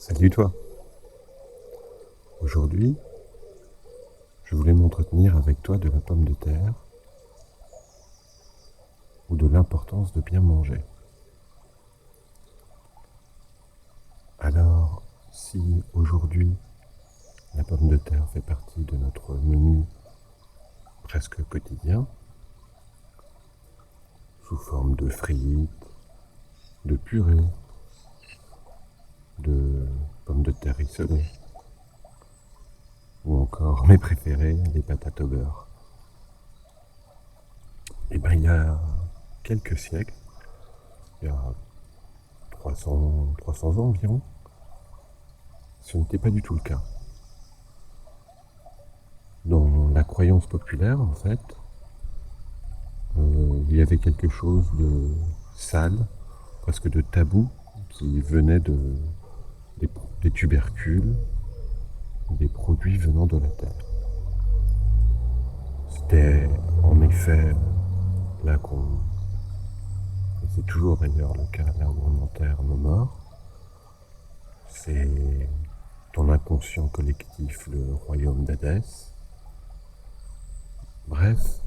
Salut toi. Aujourd'hui, je voulais m'entretenir avec toi de la pomme de terre ou de l'importance de bien manger. Alors, si aujourd'hui la pomme de terre fait partie de notre menu presque quotidien, sous forme de frites, de purée, de pommes de terre rissolées, ou encore mes préférés, les patates au beurre. Eh bien, il y a quelques siècles, il y a 300 ans environ, ce n'était pas du tout le cas. Dans la croyance populaire, en fait, il y avait quelque chose de sale, presque de tabou, qui venait des, des tubercules, des produits venant de la terre. C'était en effet là qu'on, et c'est toujours d'ailleurs le cas là où on enterre nos morts, c'est dans l'inconscient collectif le royaume d'Hadès. Bref,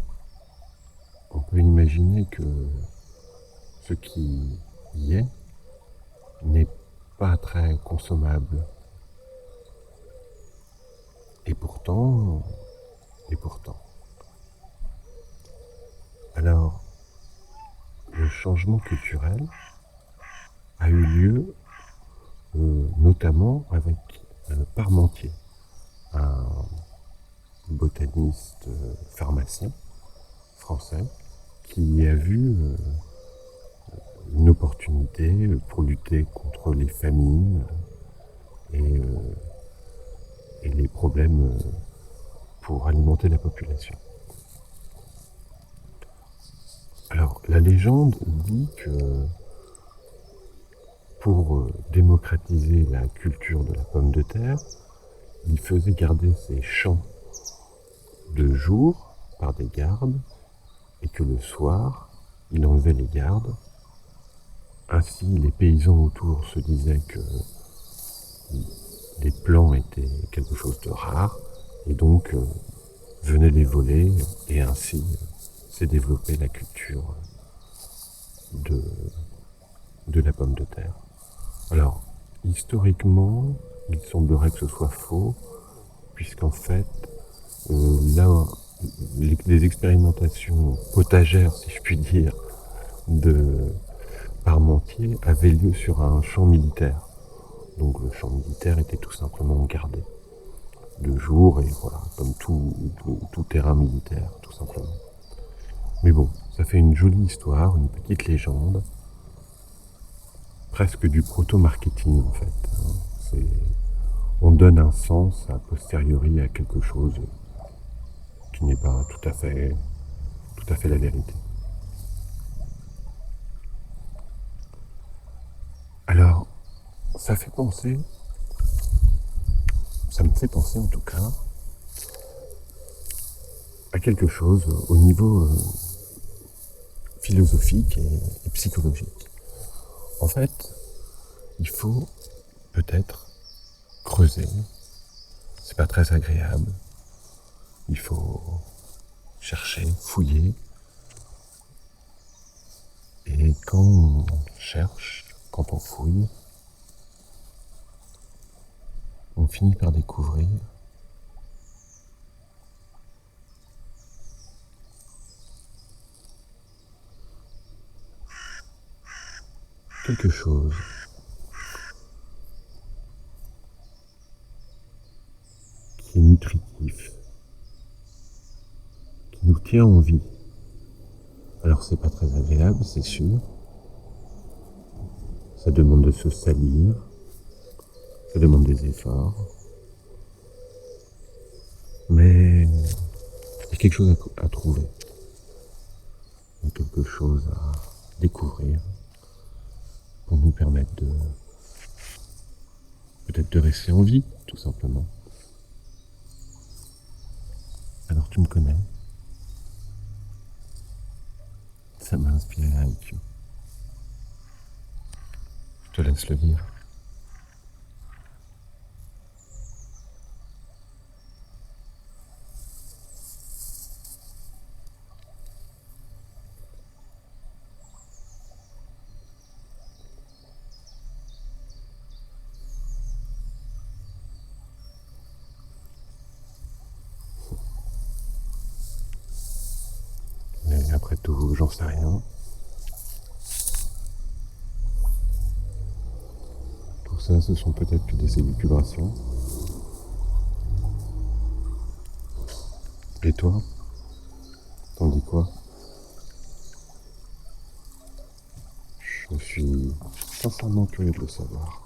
on peut imaginer que ce qui y est n'est pas très consommable. Et pourtant, et pourtant. Alors, le changement culturel a eu lieu notamment avec Parmentier, un botaniste pharmacien français qui a vu une opportunité pour lutter contre les famines et, et les problèmes pour alimenter la population. Alors, la légende dit que pour démocratiser la culture de la pomme de terre, il faisait garder ses champs de jour par des gardes et que le soir, il enlevait les gardes. Ainsi, les paysans autour se disaient que les plants étaient quelque chose de rare et donc venaient les voler et ainsi s'est développée la culture de, de la pomme de terre. Alors, historiquement, il semblerait que ce soit faux, puisqu'en fait, là, les expérimentations potagères, si je puis dire, de Parmentier avaient lieu sur un champ militaire. Donc le champ militaire était tout simplement gardé de jour et voilà, comme tout terrain militaire, tout simplement. Mais bon, ça fait une jolie histoire, une petite légende, presque du proto-marketing en fait. On donne un sens a posteriori à quelque chose qui n'est pas tout à fait la vérité. Alors, ça me fait penser en tout cas à quelque chose au niveau philosophique et psychologique. En fait, il faut peut-être creuser. C'est pas très agréable. Il faut chercher, fouiller. Et quand on cherche, quand on fouille, on finit par découvrir quelque chose qui est nutritif, qui nous tient en vie. Alors c'est pas très agréable, c'est sûr. Ça demande de se salir, ça demande des efforts. Mais il y a quelque chose à trouver. Il y a quelque chose à découvrir pour nous permettre de peut-être de rester en vie, tout simplement. Alors tu me connais. Ça m'a inspiré à IQ. Je te laisse le lire. Après tout, j'en sais rien. Tout ça, ce sont peut-être que des élucubrations. Et toi, t'en dis quoi? Je suis sincèrement curieux de le savoir.